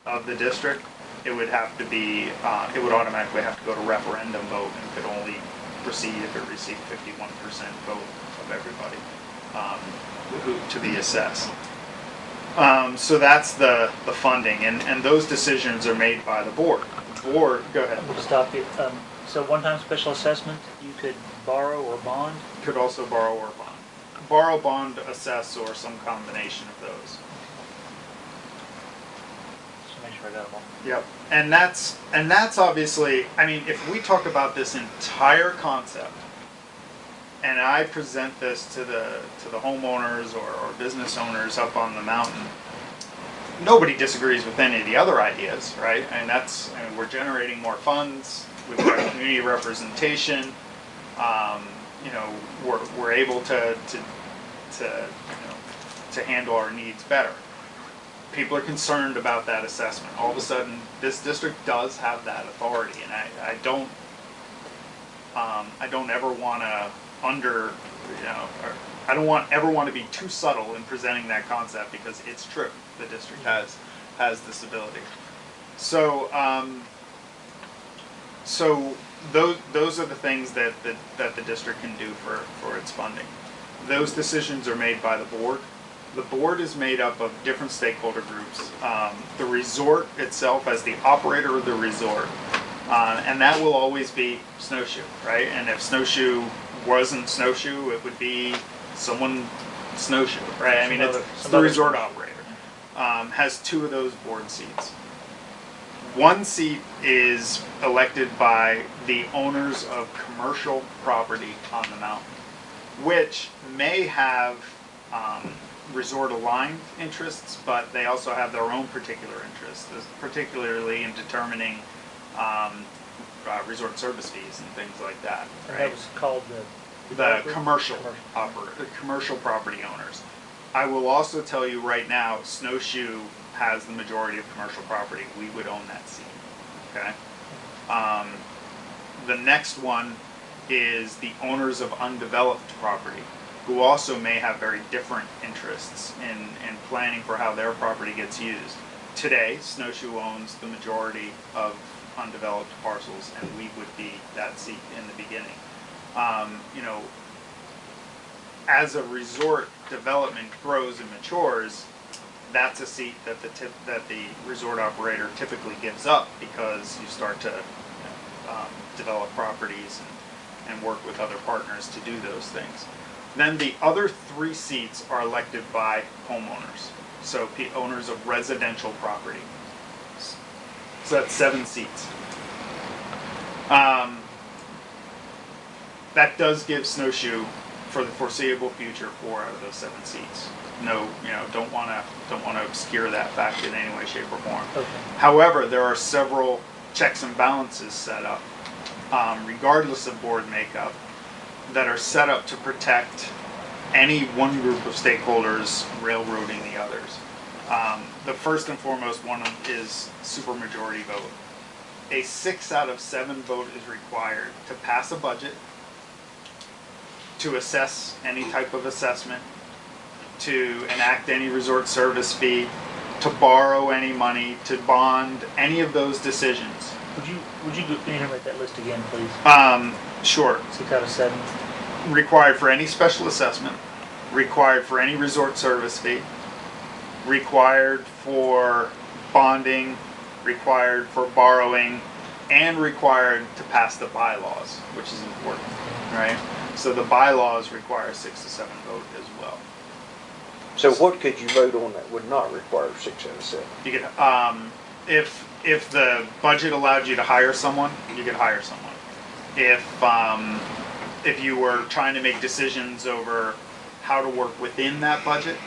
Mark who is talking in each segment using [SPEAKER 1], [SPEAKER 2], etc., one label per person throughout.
[SPEAKER 1] of the district, it would have to be, it would automatically have to go to referendum vote and could only proceed if it received 51% vote of everybody to be assessed. So that's the funding, and those decisions are made by the board. The board, go ahead.
[SPEAKER 2] We'll stop you. So one-time special assessment, you could borrow or bond?
[SPEAKER 1] Could also borrow or bond. Borrow, bond, assess, or some combination of those.
[SPEAKER 2] Just make sure I got them all.
[SPEAKER 1] Yep. And that's obviously, I mean, if we talk about this entire concept, and I present this to the homeowners or business owners up on the mountain, nobody disagrees with any of the other ideas, right? And that's, I mean, we're generating more funds, we've got community representation, you know, we're able to handle our needs better. People are concerned about that assessment. All of a sudden, this district does have that authority, and I don't ever want to I don't ever want to be too subtle in presenting that concept, because it's true. The district has this ability. So those are the things that the district can do for its funding. Those decisions are made by the board. The board is made up of different stakeholder groups. The resort itself as the operator of the resort, and that will always be Snowshoe, right? And if Snowshoe wasn't Snowshoe, it would be someone Snowshoe, right? I mean, it's the resort operator. Has 2 of those board seats. 1 seat is elected by the owners of commercial property on the mountain, which may have resort aligned interests, but they also have their own particular interests, particularly in determining resort service fees and things like that. Right?
[SPEAKER 2] That was called
[SPEAKER 1] the commercial property owners. I will also tell you right now, Snowshoe has the majority of commercial property. We would own that seat. Okay. The next one is the owners of undeveloped property, who also may have very different interests in planning for how their property gets used. Today, Snowshoe owns the majority of undeveloped parcels, and we would be that seat in the beginning. You know, as a resort development grows and matures, that's a seat that the resort operator typically gives up, because you start to develop properties and work with other partners to do those things. Then the other 3 seats are elected by homeowners, so owners of residential property. So that's 7 seats. That does give Snowshoe, for the foreseeable future, 4 out of those 7 seats. No, you know, don't want to obscure that fact in any way, shape, or form.
[SPEAKER 2] Okay.
[SPEAKER 1] However, there are several checks and balances set up, regardless of board makeup, that are set up to protect any one group of stakeholders railroading the others. The first and foremost one is supermajority vote. A 6 out of 7 vote is required to pass a budget, to assess any type of assessment, to enact any resort service fee, to borrow any money, to bond, any of those decisions.
[SPEAKER 2] Would you enumerate that list again, please?
[SPEAKER 1] Sure.
[SPEAKER 2] 6 out of 7.
[SPEAKER 1] Required for any special assessment, required for any resort service fee, required for bonding, required for borrowing, and required to pass the bylaws, which is important, right? So the bylaws require 6 to 7 vote as well.
[SPEAKER 3] So what could you vote on that would not require 6 out of 7?
[SPEAKER 1] You could, if the budget allowed you to hire someone, you could hire someone. If you were trying to make decisions over how to work within that budget,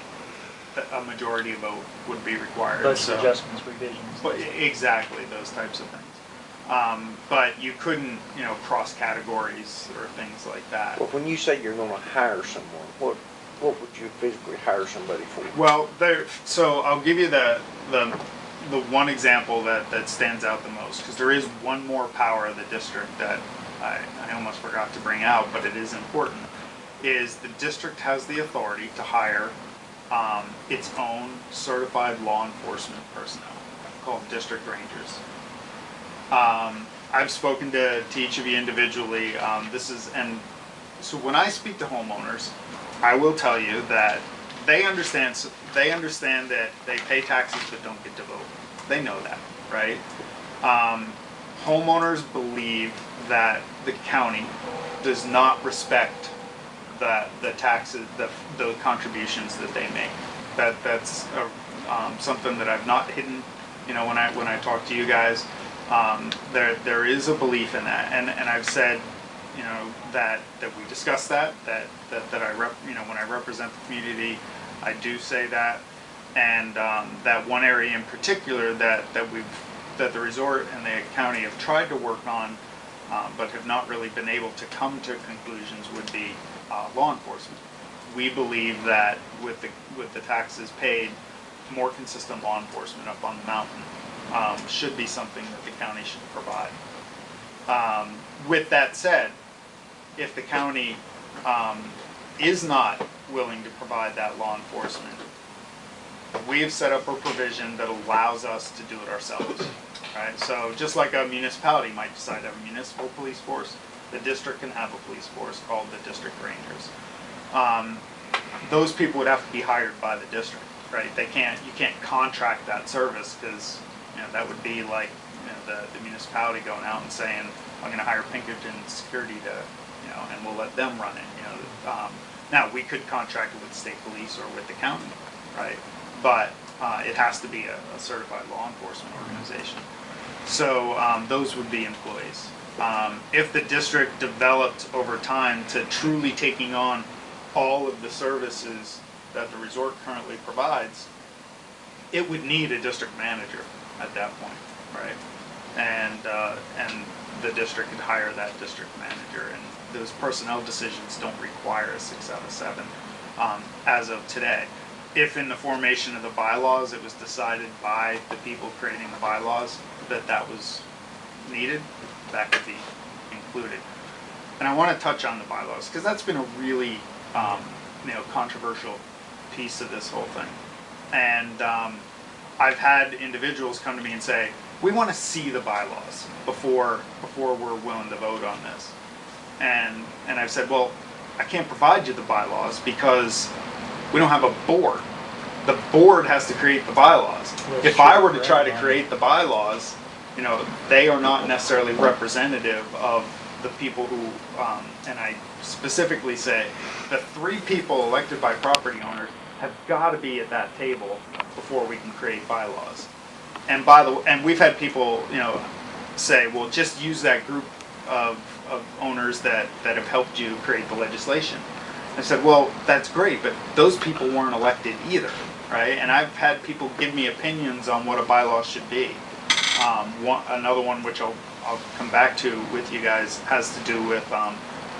[SPEAKER 1] a majority vote would be required.
[SPEAKER 2] Budget adjustments, revisions.
[SPEAKER 1] But exactly, those types of things. But you couldn't, you know, cross categories or things like that.
[SPEAKER 3] Well, when you say you're going to hire someone, what would you physically hire somebody for?
[SPEAKER 1] Well, so I'll give you the one example that stands out the most, because there is one more power of the district that I almost forgot to bring out, but it is important, is the district has the authority to hire its own certified law enforcement personnel, called district rangers. I've spoken to each of you individually. So when I speak to homeowners, I will tell you that they understand that they pay taxes but don't get to vote. They know that, right? Homeowners believe that the county does not respect the taxes, the contributions that they make. That's something that I've not hidden. You know, when I talk to you guys, there is a belief in that, and I've said, you know, that we discuss that when I represent the community, I do say that, and that one area in particular that the resort and the county have tried to work on, but have not really been able to come to conclusions, would be law enforcement. We believe that with the taxes paid, more consistent law enforcement up on the mountain should be something that the county should provide. With that said, if the county is not willing to provide that law enforcement, we have set up a provision that allows us to do it ourselves. Right? So just like a municipality might decide to have a municipal police force, the district can have a police force called the district rangers. Those people would have to be hired by the district, right? You can't contract that service, because that would be like the municipality going out and saying, I'm going to hire Pinkerton Security to, and we'll let them run it. Now we could contract it with state police or with the county, right? But it has to be a certified law enforcement organization. So those would be employees. If the district developed over time to truly taking on all of the services that the resort currently provides, it would need a district manager at that point, right? And the district could hire that district manager, and those personnel decisions don't require a 6 out of 7 as of today. If in the formation of the bylaws it was decided by the people creating the bylaws that was needed, that could be included. And I want to touch on the bylaws, because that's been a really controversial piece of this whole thing. And I've had individuals come to me and say, we want to see the bylaws before we're willing to vote on this. And I've said, well, I can't provide you the bylaws because we don't have a board. The board has to create the bylaws. If I were to try to create the bylaws, they are not necessarily representative of the people who, and I specifically say, the 3 people elected by property owners have got to be at that table before we can create bylaws. And we've had people, say, well, just use that group of owners that have helped you create the legislation. I said, well, that's great, but those people weren't elected either, right? And I've had people give me opinions on what a bylaw should be. Another one, which I'll come back to with you guys, has to do with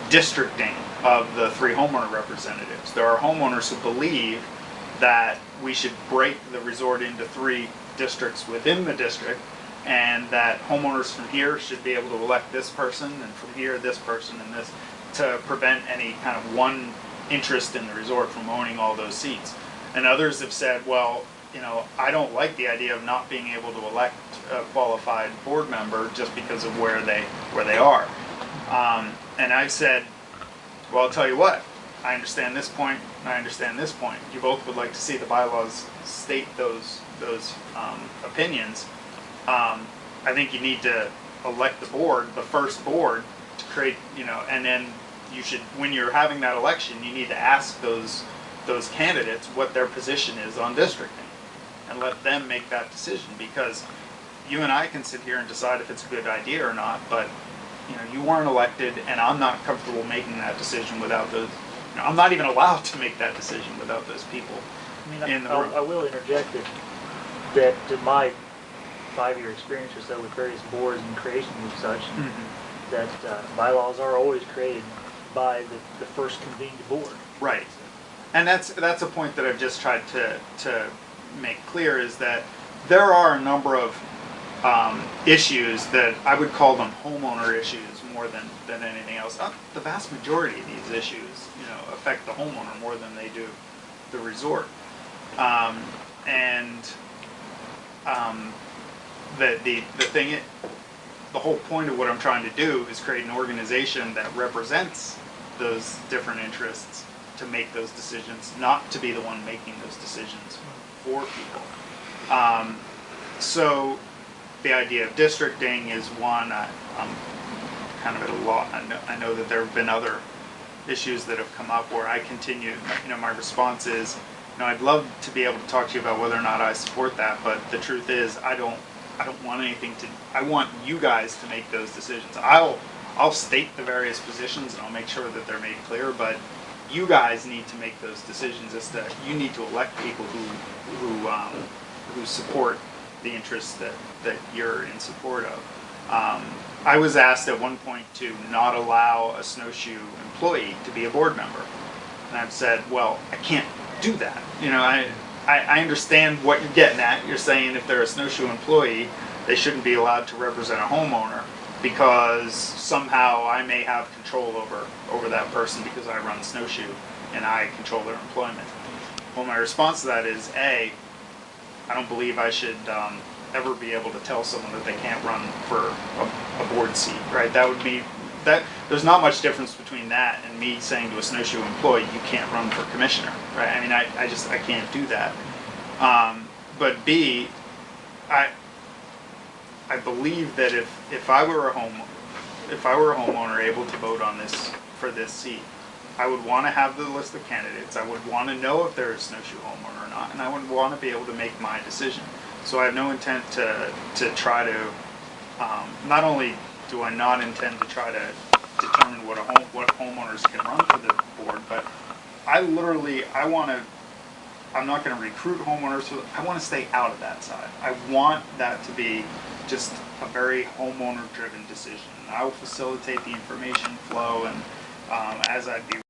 [SPEAKER 1] districting of the 3 homeowner representatives. There are homeowners who believe that we should break the resort into 3 districts within the district, and that homeowners from here should be able to elect this person, and from here this person, and this, to prevent any kind of one interest in the resort from owning all those seats. And others have said, well, I don't like the idea of not being able to elect a qualified board member just because of where they are. And I've said, well, I'll tell you what, I understand this point, and I understand this point. You both would like to see the bylaws state those opinions. I think you need to elect the board, the first board, to create, and then you should, when you're having that election, you need to ask those candidates what their position is on districting, and let them make that decision, because you and I can sit here and decide if it's a good idea or not, but you weren't elected, and I'm not comfortable making that decision without those. I'm not even allowed to make that decision without those people in the room.
[SPEAKER 2] I will interject that my 5-year experience or so with various boards and creations and such, that bylaws are always created by the first convened board.
[SPEAKER 1] Right. And that's a point that I've just tried to make clear, is that there are a number of issues that I would call them homeowner issues more than anything else. The vast majority of these issues, affect the homeowner more than they do the resort. the whole point of what I'm trying to do is create an organization that represents those different interests to make those decisions, not to be the one making those decisions for people. So the idea of districting is one. I'm kind of at a loss. I know that there have been other issues that have come up where I continue, my response is, I'd love to be able to talk to you about whether or not I support that, but the truth is I don't want anything to, I want you guys to make those decisions. I'll state the various positions and I'll make sure that they're made clear, but you guys need to make those decisions as to, you need to elect people who support the interests that you're in support of. I was asked at one point to not allow a snowshoe employee to be a board member. And I've said, well, I can't do that. I understand what you're getting at. You're saying if they're a snowshoe employee, they shouldn't be allowed to represent a homeowner because somehow I may have control over that person because I run snowshoe and I control their employment. Well, my response to that is, A, I don't believe I should ever be able to tell someone that they can't run for a board seat, right? That would be, there's not much difference between that and me saying to a snowshoe employee, you can't run for commissioner, right? I mean, I can't do that. But B, I believe that if I were a homeowner able to vote on for this seat, I would want to have the list of candidates. I would want to know if they're a snowshoe homeowner or not, and I would want to be able to make my decision. So I have no intent to try to. Not only do I not intend to try to determine what homeowners can run for the board, but I'm not going to recruit homeowners. I want to stay out of that side. I want that to be just a very homeowner-driven decision. And I will facilitate the information flow, and as I'd be